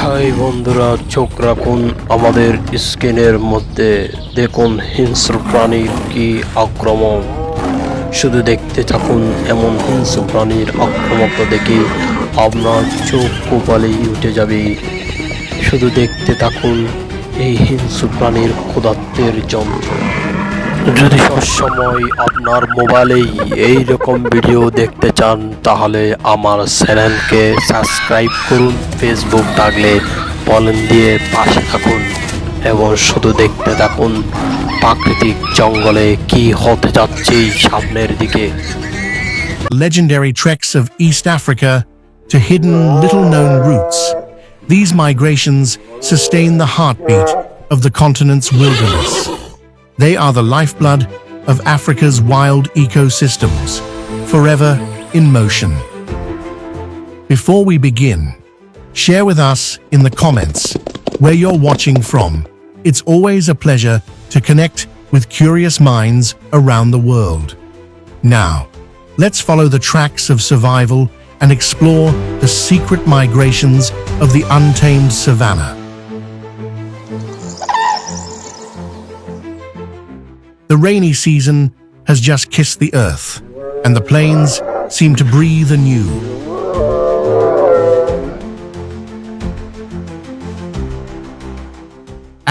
High বন্ধুরা, চোখ রাখুন আমাদের স্ক্রিনের মধ্যে। দেখুন হিংস্র প্রাণীর কি আক্রমণ। শুধু দেখতে থাকুন, এমন হিংস্র প্রাণীর আক্রমণটা দেখে আপনার চোখ কপালেই উঠে যাবে। শুধু দেখতে থাকুন এই হিংস্র প্রাণীর ক্ষুধার্তের যন্ত্র। যদি সবসময় আপনার মোবাইলেই এই রকম ভিডিও দেখতে চান, তাহলে আমার চ্যানেলকে সাবস্ক্রাইব করুন। ফেসবুক থাকলে ফলো দিয়ে পাশে থাকুন এবং শুধু দেখতে থাকুন প্রাকৃতিক জঙ্গলে কি হতে যাচ্ছে সামনের দিকে। Legendary treks of East Africa to hidden little-known routes. These migrations sustain the heartbeat of the continent's wilderness. They are the lifeblood of Africa's wild ecosystems, forever in motion. Before we begin, share with us in the comments where you're watching from. It's always a pleasure to connect with curious minds around the world. Now, let's follow the tracks of survival and explore the secret migrations of the untamed savanna. The rainy season has just kissed the earth, and the plains seem to breathe anew.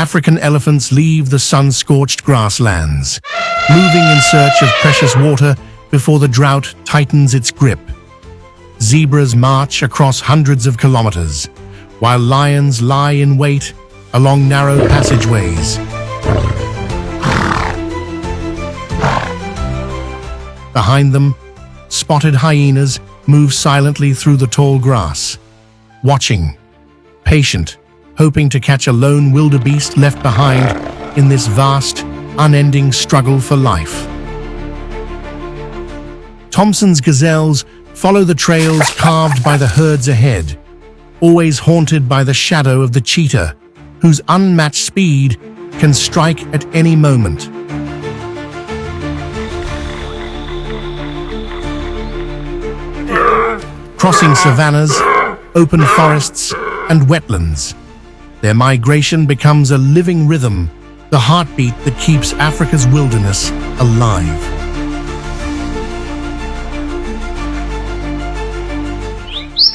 African elephants leave the sun-scorched grasslands, moving in search of precious water before the drought tightens its grip. Zebras march across hundreds of kilometers, while lions lie in wait along narrow passageways. Behind them, spotted hyenas move silently through the tall grass, watching, patient, hoping to catch a lone wildebeest left behind in this vast, unending struggle for life. Thompson's gazelles follow the trails carved by the herds ahead, always haunted by the shadow of the cheetah, whose unmatched speed can strike at any moment. Crossing savannas, open forests, and wetlands, their migration becomes a living rhythm, the heartbeat that keeps Africa's wilderness alive.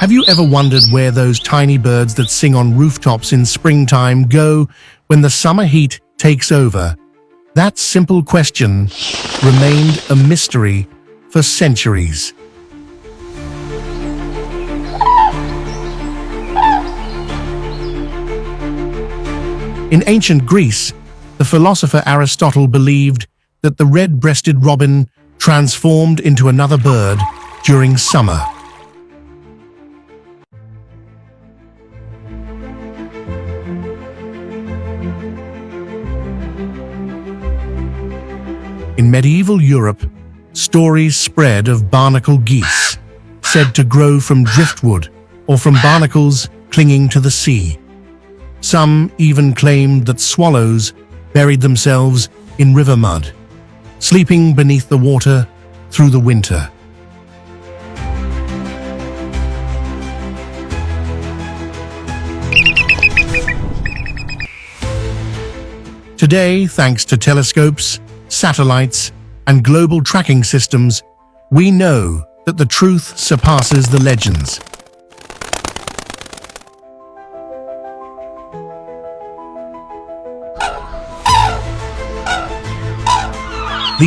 Have you ever wondered where those tiny birds that sing on rooftops in springtime go when the summer heat takes over? That simple question remained a mystery for centuries. In ancient Greece, the philosopher Aristotle believed that the red-breasted robin transformed into another bird during summer. In medieval Europe, stories spread of barnacle geese, said to grow from driftwood or from barnacles clinging to the sea. Some even claimed that swallows buried themselves in river mud, sleeping beneath the water through the winter. Today, thanks to telescopes, satellites, and global tracking systems, we know that the truth surpasses the legends.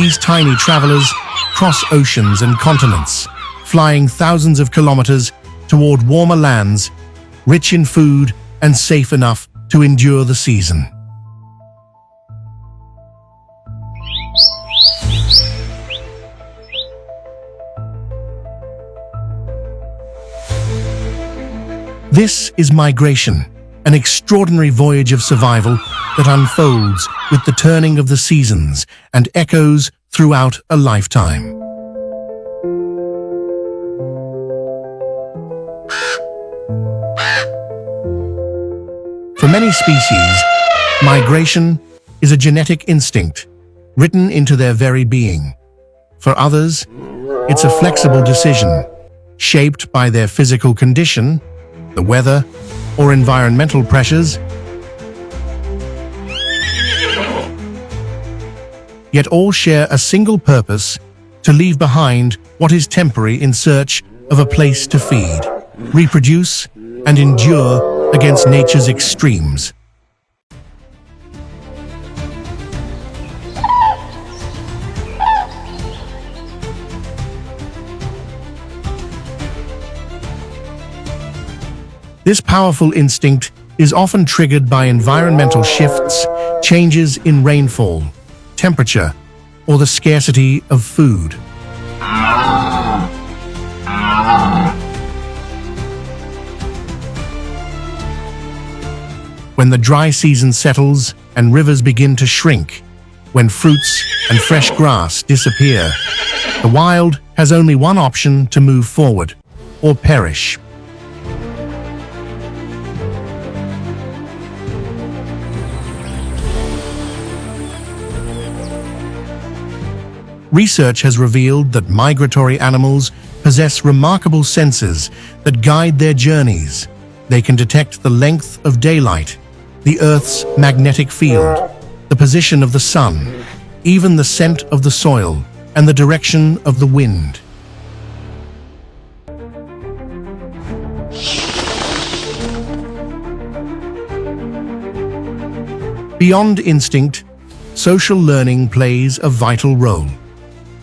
These tiny travelers cross oceans and continents, flying thousands of kilometers toward warmer lands, rich in food and safe enough to endure the season. This is migration, an extraordinary voyage of survival that unfolds with the turning of the seasons and echoes throughout a lifetime. For many species, migration is a genetic instinct written into their very being. For others, it's a flexible decision shaped by their physical condition, the weather, or environmental pressures, yet all share a single purpose: to leave behind what is temporary in search of a place to feed, reproduce, and endure against nature's extremes. This powerful instinct is often triggered by environmental shifts, changes in rainfall, temperature, or the scarcity of food. When the dry season settles and rivers begin to shrink, when fruits and fresh grass disappear, the wild has only one option to move forward or perish. Research has revealed that migratory animals possess remarkable senses that guide their journeys. They can detect the length of daylight, the Earth's magnetic field, the position of the sun, even the scent of the soil, and the direction of the wind. Beyond instinct, social learning plays a vital role.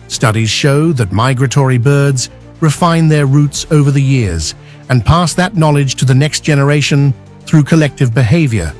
Studies show that migratory birds refine their routes over the years and pass that knowledge to the next generation through collective behavior.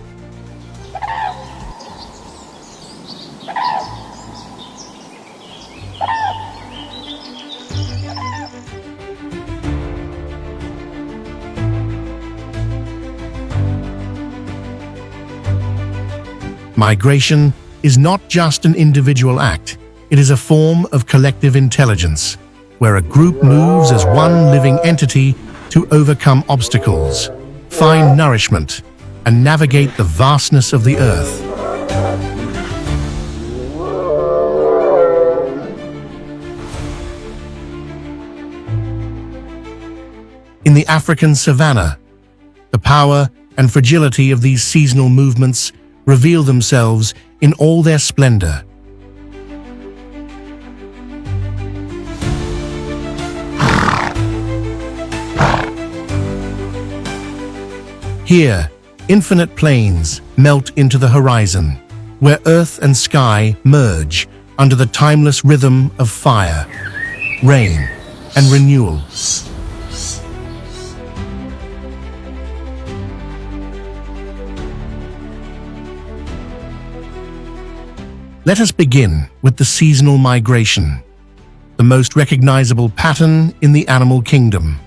Migration is not just an individual act. It is a form of collective intelligence, where a group moves as one living entity to overcome obstacles, find nourishment, and navigate the vastness of the earth. In the African savanna, the power and fragility of these seasonal movements reveal themselves in all their splendor. Here, infinite plains melt into the horizon, where earth and sky merge under the timeless rhythm of fire, rain, and renewal. Let us begin with the seasonal migration, the most recognizable pattern in the animal kingdom.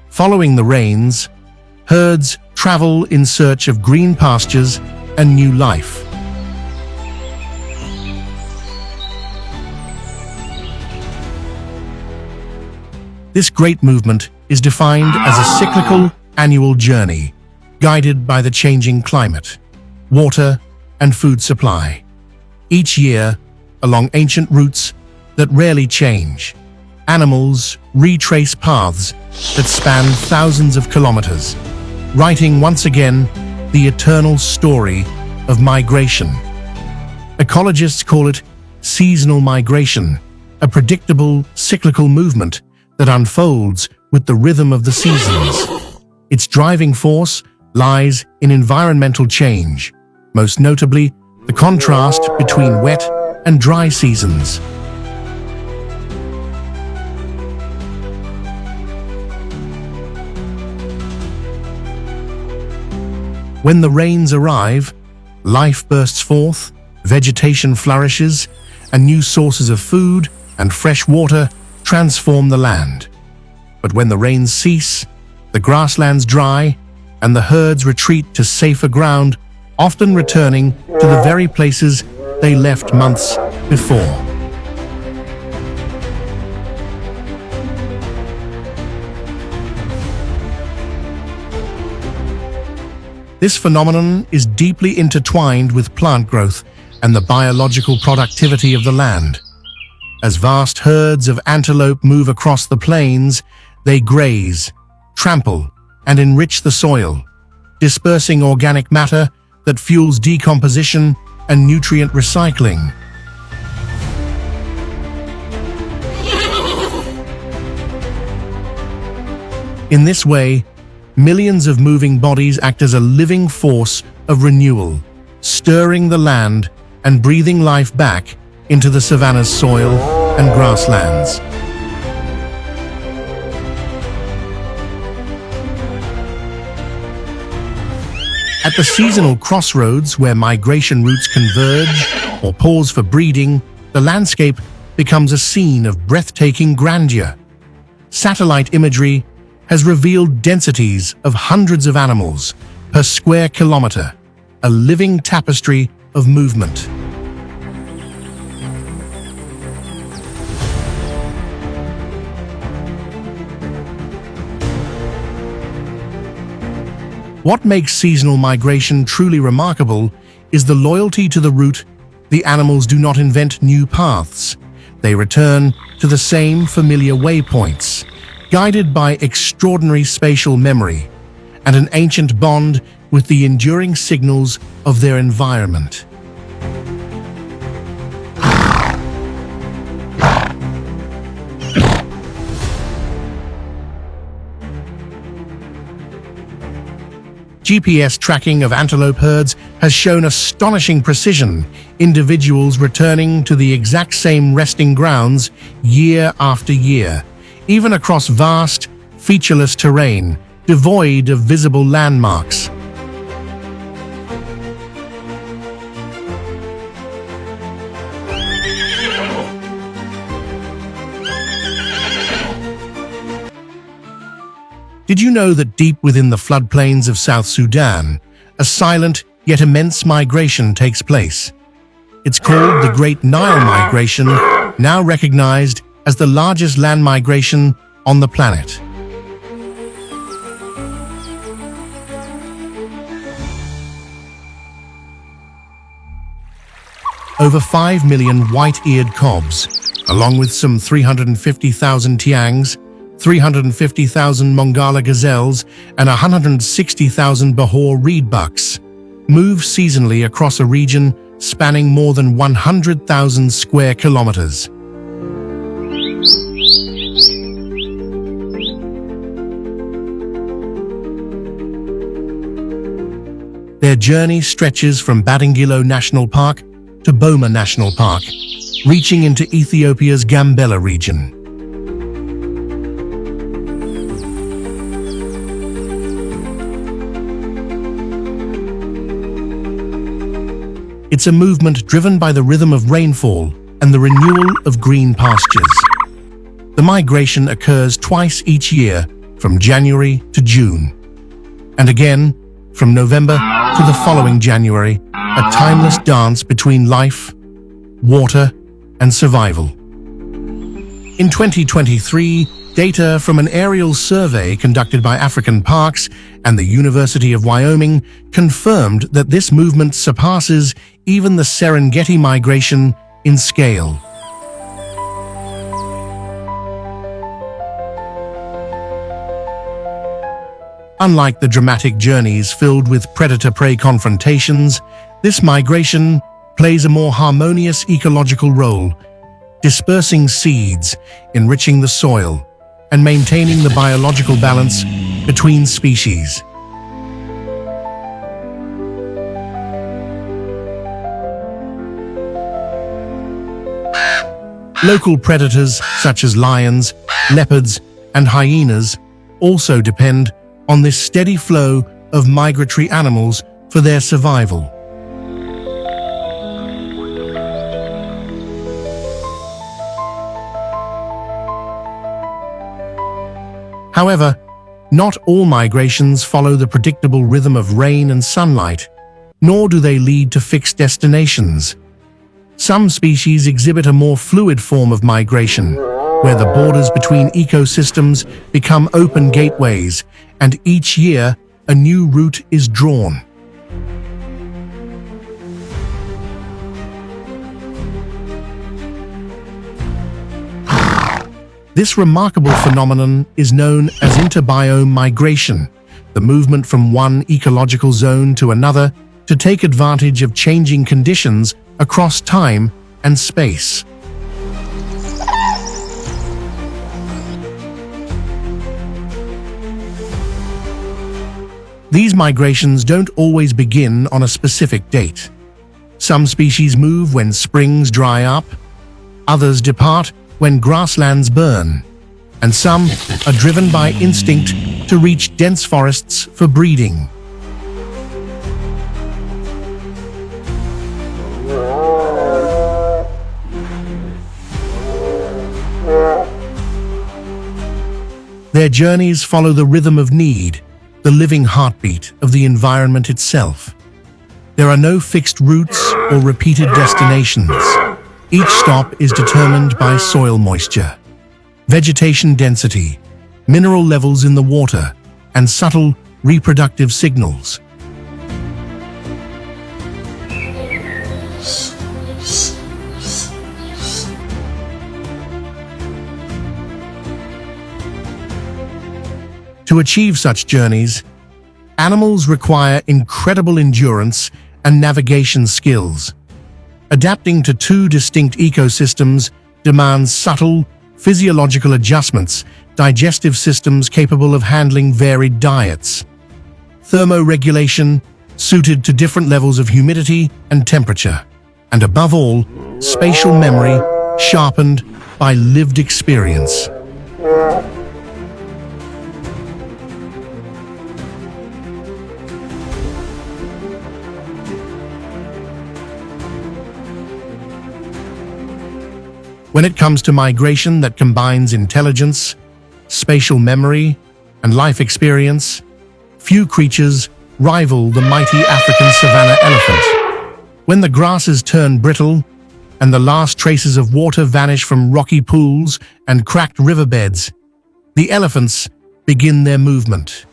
Following the rains, herds travel in search of green pastures and new life. This great movement is defined as a cyclical annual journey, guided by the changing climate, water, and food supply. Each year, along ancient routes that rarely change, animals retrace paths that span thousands of kilometers, writing once again the eternal story of migration. Ecologists call it seasonal migration, a predictable cyclical movement that unfolds with the rhythm of the seasons. Its driving force lies in environmental change, most notably the contrast between wet and dry seasons. When the rains arrive, life bursts forth, vegetation flourishes, and new sources of food and fresh water transform the land. But when the rains cease, the grasslands dry, and the herds retreat to safer ground, often returning to the very places they left months before. This phenomenon is deeply intertwined with plant growth and the biological productivity of the land. As vast herds of antelope move across the plains, they graze, trample, and enrich the soil, dispersing organic matter that fuels decomposition and nutrient recycling. In this way, millions of moving bodies act as a living force of renewal, stirring the land and breathing life back into the savanna's soil and grasslands. At the seasonal crossroads where migration routes converge or pause for breeding, the landscape becomes a scene of breathtaking grandeur. Satellite imagery has revealed densities of hundreds of animals per square kilometer, a living tapestry of movement. What makes seasonal migration truly remarkable is the loyalty to the route. The animals do not invent new paths. They return to the same familiar waypoints, guided by extraordinary spatial memory and an ancient bond with the enduring signals of their environment. GPS tracking of antelope herds has shown astonishing precision, individuals returning to the exact same resting grounds year after year, even across vast, featureless terrain, devoid of visible landmarks. Did you know that deep within the floodplains of South Sudan, a silent yet immense migration takes place? It's called the Great Nile Migration, now recognized as the largest land migration on the planet. Over 5 million white-eared cobs, along with some 350,000 tiangs, 350,000 Mongala gazelles, and 160,000 Bahor reedbucks, move seasonally across a region spanning more than 100,000 square kilometers. Their journey stretches from Badingilo National Park to Boma National Park, reaching into Ethiopia's Gambela region. It's a movement driven by the rhythm of rainfall and the renewal of green pastures. The migration occurs twice each year, from January to June, and again from November to the following January, a timeless dance between life, water, and survival. In 2023, data from an aerial survey conducted by African Parks and the University of Wyoming confirmed that this movement surpasses even the Serengeti migration in scale. Unlike the dramatic journeys filled with predator-prey confrontations, this migration plays a more harmonious ecological role, dispersing seeds, enriching the soil, and maintaining the biological balance between species. Local predators such as lions, leopards, and hyenas also depend on this steady flow of migratory animals for their survival. However, not all migrations follow the predictable rhythm of rain and sunlight, nor do they lead to fixed destinations. Some species exhibit a more fluid form of migration, where the borders between ecosystems become open gateways, and each year a new route is drawn. This remarkable phenomenon is known as interbiome migration, the movement from one ecological zone to another to take advantage of changing conditions across time and space. These migrations don't always begin on a specific date. Some species move when springs dry up, others depart when grasslands burn, and some are driven by instinct to reach dense forests for breeding. Their journeys follow the rhythm of need, the living heartbeat of the environment itself. There are no fixed routes or repeated destinations. Each stop is determined by soil moisture, vegetation density, mineral levels in the water, and subtle reproductive signals. To achieve such journeys, animals require incredible endurance and navigation skills. Adapting to two distinct ecosystems demands subtle, physiological adjustments, digestive systems capable of handling varied diets, thermoregulation suited to different levels of humidity and temperature, and above all, spatial memory sharpened by lived experience. When it comes to migration that combines intelligence, spatial memory, and life experience, few creatures rival the mighty African savanna elephant. When the grasses turn brittle and the last traces of water vanish from rocky pools and cracked riverbeds, the elephants begin their movement.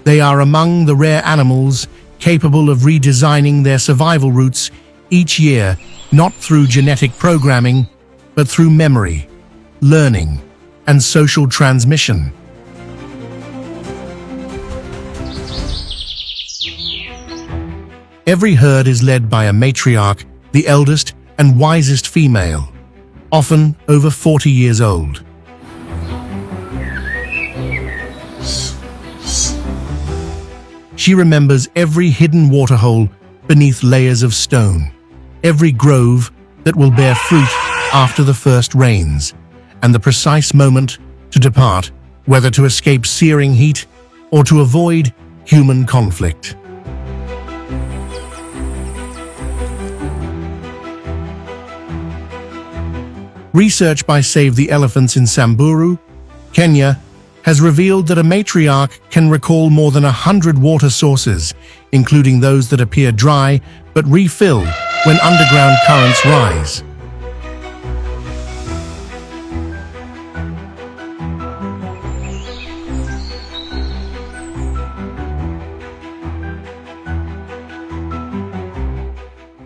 They are among the rare animals capable of redesigning their survival routes each year, not through genetic programming, but through memory, learning, and social transmission. Every herd is led by a matriarch, the eldest and wisest female, often over 40 years old. She remembers every hidden waterhole beneath layers of stone, every grove that will bear fruit after the first rains, and the precise moment to depart, whether to escape searing heat or to avoid human conflict. Research by Save the Elephants in Samburu, Kenya, has revealed that a matriarch can recall more than 100 water sources, including those that appear dry but refill when underground currents rise.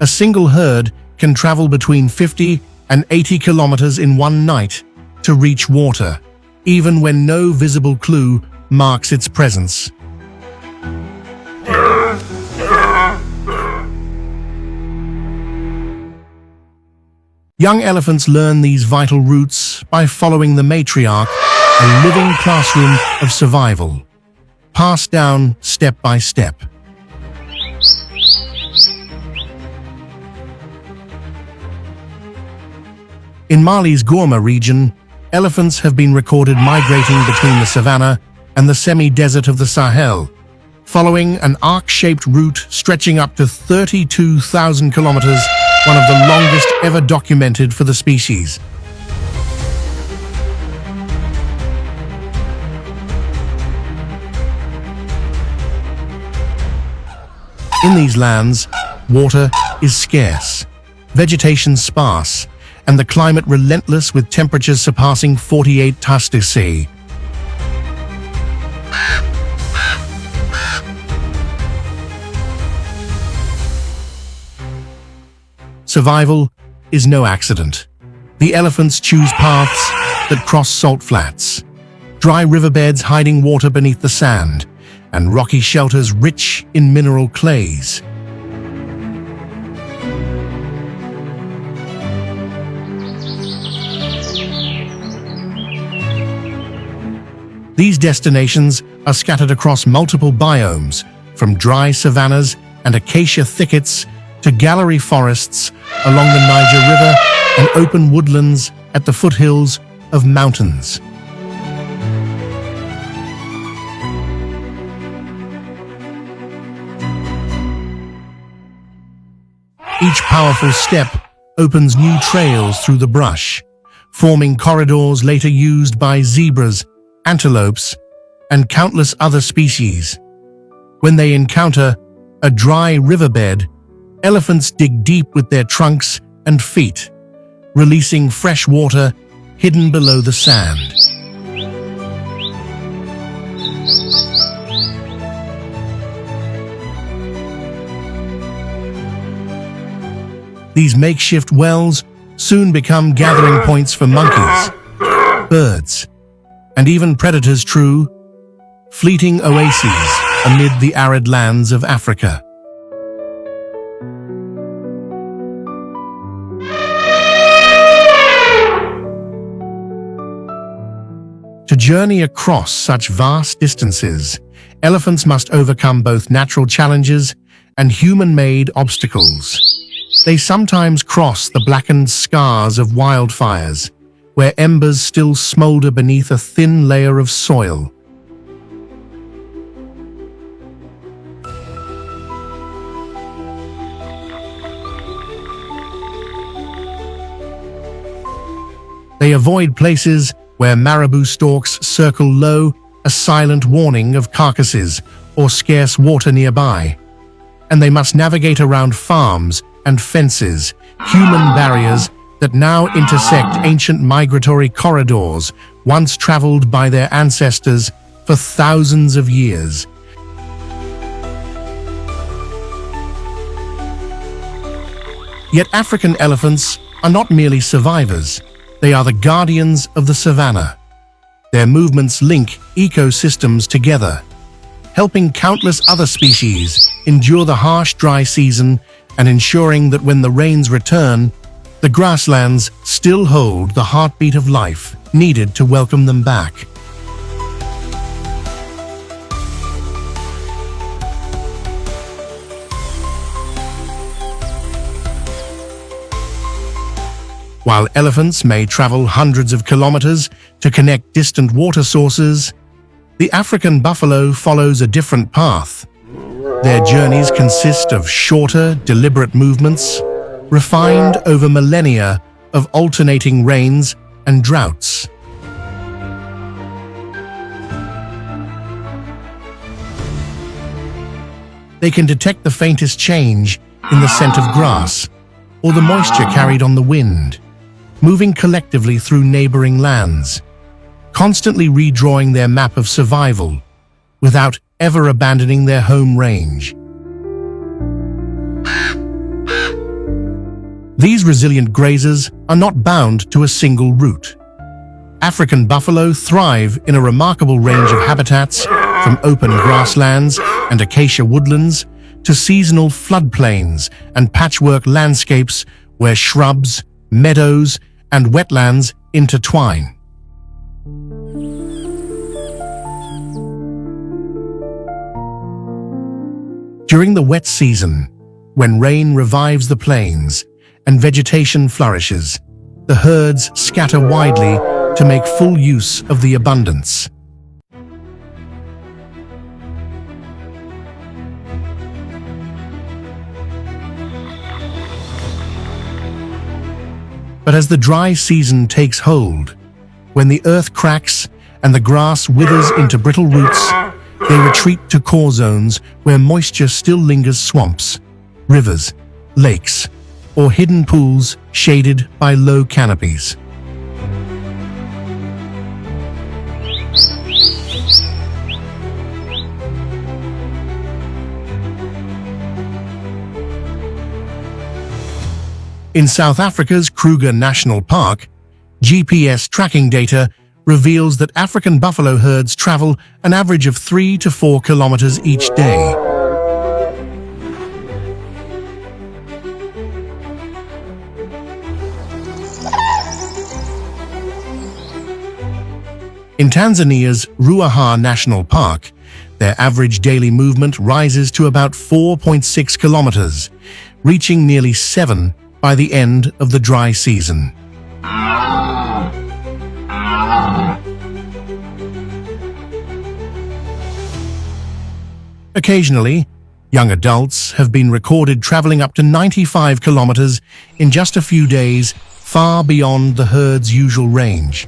A single herd can travel between 50 and 80 kilometers in one night to reach water, even when no visible clue marks its presence. Young elephants learn these vital routes by following the matriarch, a living classroom of survival, passed down step by step. In Mali's Gourma region, elephants have been recorded migrating between the savanna and the semi-desert of the Sahel, following an arc-shaped route stretching up to 32,000 kilometers, one of the longest ever documented for the species. In these lands, water is scarce, vegetation sparse, and the climate relentless with temperatures surpassing 48 °C. Survival is no accident. The elephants choose paths that cross salt flats, dry riverbeds hiding water beneath the sand, and rocky shelters rich in mineral clays. These destinations are scattered across multiple biomes, from dry savannas and acacia thickets to gallery forests along the Niger River and open woodlands at the foothills of mountains. Each powerful step opens new trails through the brush, forming corridors later used by zebras, antelopes, and countless other species. When they encounter a dry riverbed, elephants dig deep with their trunks and feet, releasing fresh water hidden below the sand. These makeshift wells soon become gathering points for monkeys, birds, and even predators. True, fleeting oases amid the arid lands of Africa. To journey across such vast distances, elephants must overcome both natural challenges and human-made obstacles. They sometimes cross the blackened scars of wildfires, where embers still smolder beneath a thin layer of soil. They avoid places where marabou stalks circle low, a silent warning of carcasses or scarce water nearby. And they must navigate around farms and fences, human barriers that now intersect ancient migratory corridors once traveled by their ancestors for thousands of years. Yet African elephants are not merely survivors, they are the guardians of the savanna. Their movements link ecosystems together, helping countless other species endure the harsh dry season and ensuring that when the rains return, the grasslands still hold the heartbeat of life needed to welcome them back. While elephants may travel hundreds of kilometers to connect distant water sources, the African buffalo follows a different path. Their journeys consist of shorter, deliberate movements, refined over millennia of alternating rains and droughts. They can detect the faintest change in the scent of grass or the moisture carried on the wind, moving collectively through neighboring lands, constantly redrawing their map of survival without ever abandoning their home range. These resilient grazers are not bound to a single route. African buffalo thrive in a remarkable range of habitats, from open grasslands and acacia woodlands to seasonal floodplains and patchwork landscapes where shrubs, meadows, and wetlands intertwine. During the wet season, when rain revives the plains and vegetation flourishes, the herds scatter widely to make full use of the abundance. But as the dry season takes hold, when the earth cracks and the grass withers into brittle roots, they retreat to core zones where moisture still lingers: swamps, rivers, lakes, or hidden pools shaded by low canopies. In South Africa's Kruger National Park, GPS tracking data reveals that African buffalo herds travel an average of 3 to 4 kilometers each day. In Tanzania's Ruaha National Park, their average daily movement rises to about 4.6 kilometers, reaching nearly 7 by the end of the dry season. Occasionally, young adults have been recorded traveling up to 95 kilometers in just a few days, far beyond the herd's usual range.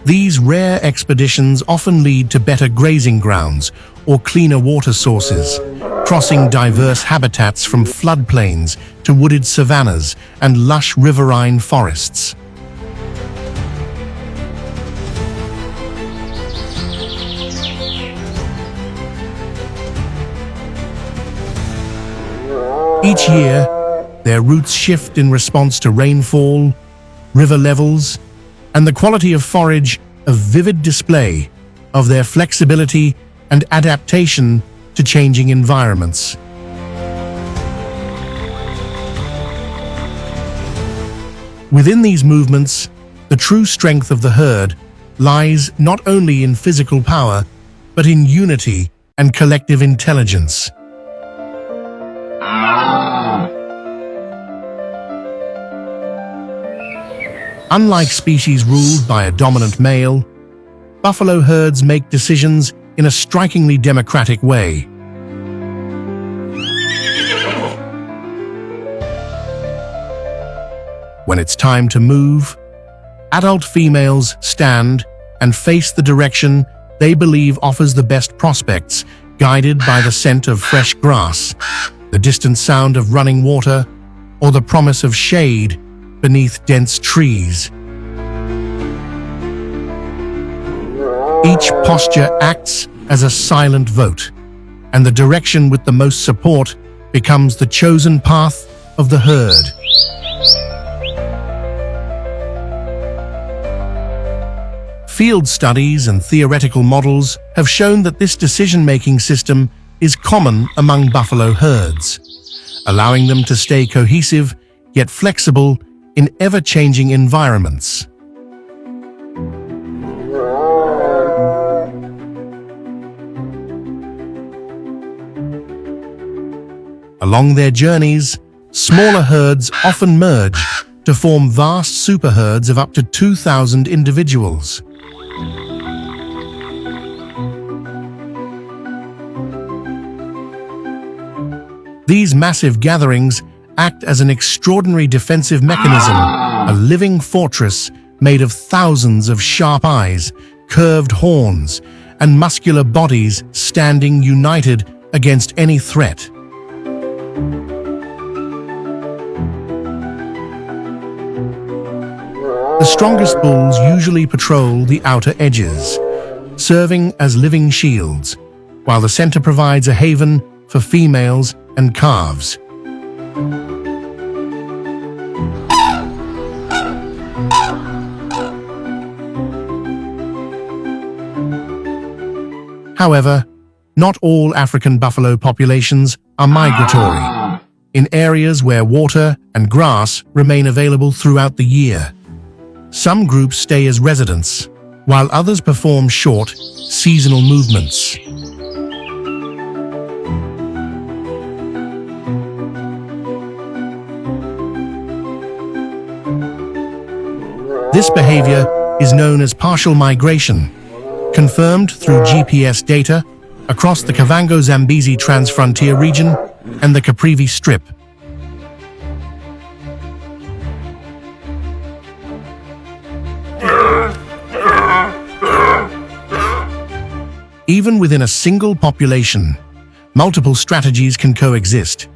These rare expeditions often lead to better grazing grounds or cleaner water sources, crossing diverse habitats from floodplains to wooded savannas and lush riverine forests. Each year, their routes shift in response to rainfall, river levels, and the quality of forage, a vivid display of their flexibility and adaptation to changing environments. Within these movements, the true strength of the herd lies not only in physical power, but in unity and collective intelligence. Unlike species ruled by a dominant male, buffalo herds make decisions in a strikingly democratic way. When it's time to move, adult females stand and face the direction they believe offers the best prospects, guided by the scent of fresh grass, the distant sound of running water, or the promise of shade beneath dense trees. Each posture acts as a silent vote, and the direction with the most support becomes the chosen path of the herd. Field studies and theoretical models have shown that this decision-making system is common among buffalo herds, allowing them to stay cohesive yet flexible in ever-changing environments. Along their journeys, smaller herds often merge to form vast superherds of up to 2,000 individuals. These massive gatherings act as an extraordinary defensive mechanism, a living fortress made of thousands of sharp eyes, curved horns, and muscular bodies standing united against any threat. The strongest bulls usually patrol the outer edges, serving as living shields, while the center provides a haven for females and calves. However, not all African buffalo populations are migratory. In areas where water and grass remain available throughout the year, some groups stay as residents, while others perform short, seasonal movements. This behavior is known as partial migration, confirmed through GPS data across the Kavango-Zambezi Transfrontier region and the Caprivi Strip. Even within a single population, multiple strategies can coexist.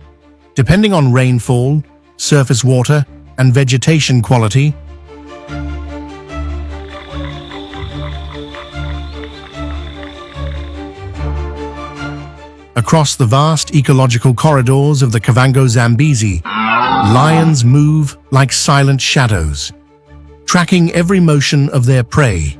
Depending on rainfall, surface water, and vegetation quality, Across the vast ecological corridors of the Kavango Zambezi, lions move like silent shadows, tracking every motion of their prey.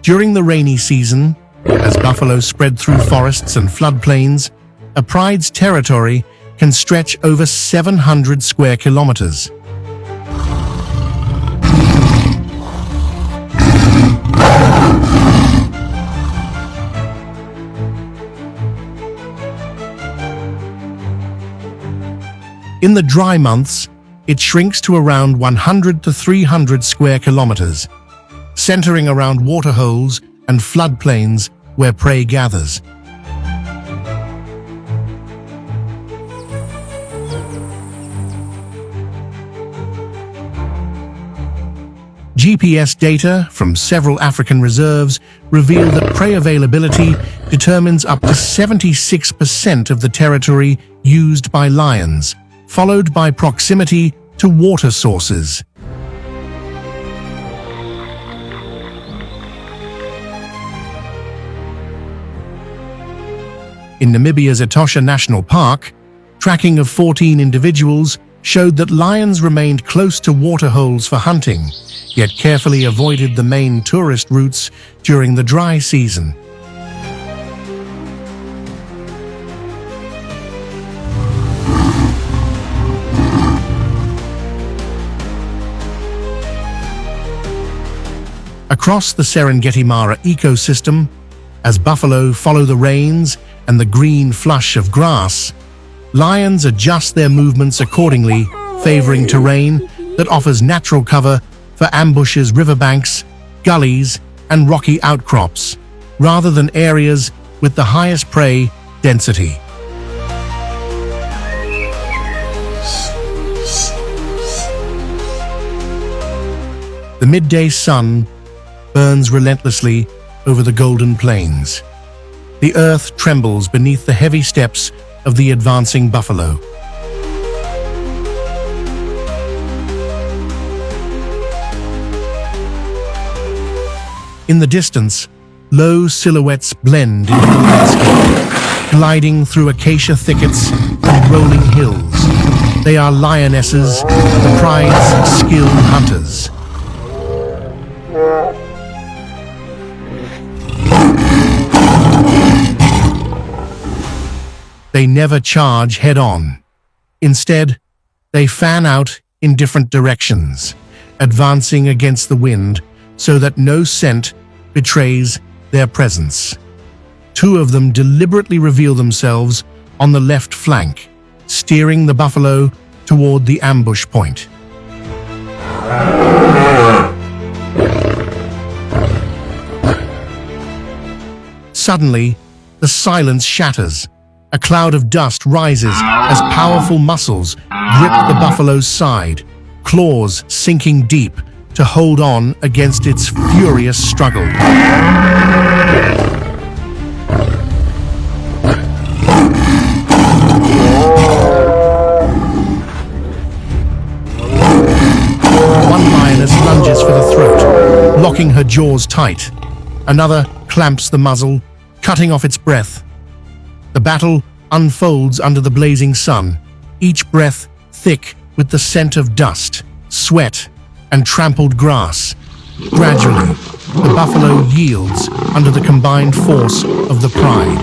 During the rainy season, as buffalo spread through forests and floodplains, a pride's territory can stretch over 700 square kilometers. In the dry months, it shrinks to around 100 to 300 square kilometers, centering around waterholes and floodplains where prey gathers. GPS data from several African reserves reveal that prey availability determines up to 76% of the territory used by lions, followed by proximity to water sources. In Namibia's Etosha National Park, tracking of 14 individuals showed that lions remained close to waterholes for hunting, yet carefully avoided the main tourist routes during the dry season. Across the Serengeti Mara ecosystem, as buffalo follow the rains and the green flush of grass, lions adjust their movements accordingly, favoring terrain that offers natural cover for ambushes, riverbanks, gullies, and rocky outcrops, rather than areas with the highest prey density. The midday sun burns relentlessly over the golden plains. The earth trembles beneath the heavy steps of the advancing buffalo. In the distance, low silhouettes blend into the landscape, gliding through acacia thickets and rolling hills. They are lionesses, the pride's skilled hunters. They never charge head-on. Instead, they fan out in different directions, advancing against the wind so that no scent betrays their presence. Two of them deliberately reveal themselves on the left flank, steering the buffalo toward the ambush point. Suddenly, the silence shatters. A cloud of dust rises as powerful muscles grip the buffalo's side, claws sinking deep to hold on against its furious struggle. One lioness lunges for the throat, locking her jaws tight. Another clamps the muzzle, cutting off its breath. The battle unfolds under the blazing sun, each breath thick with the scent of dust, sweat, and trampled grass. Gradually, the buffalo yields under the combined force of the pride.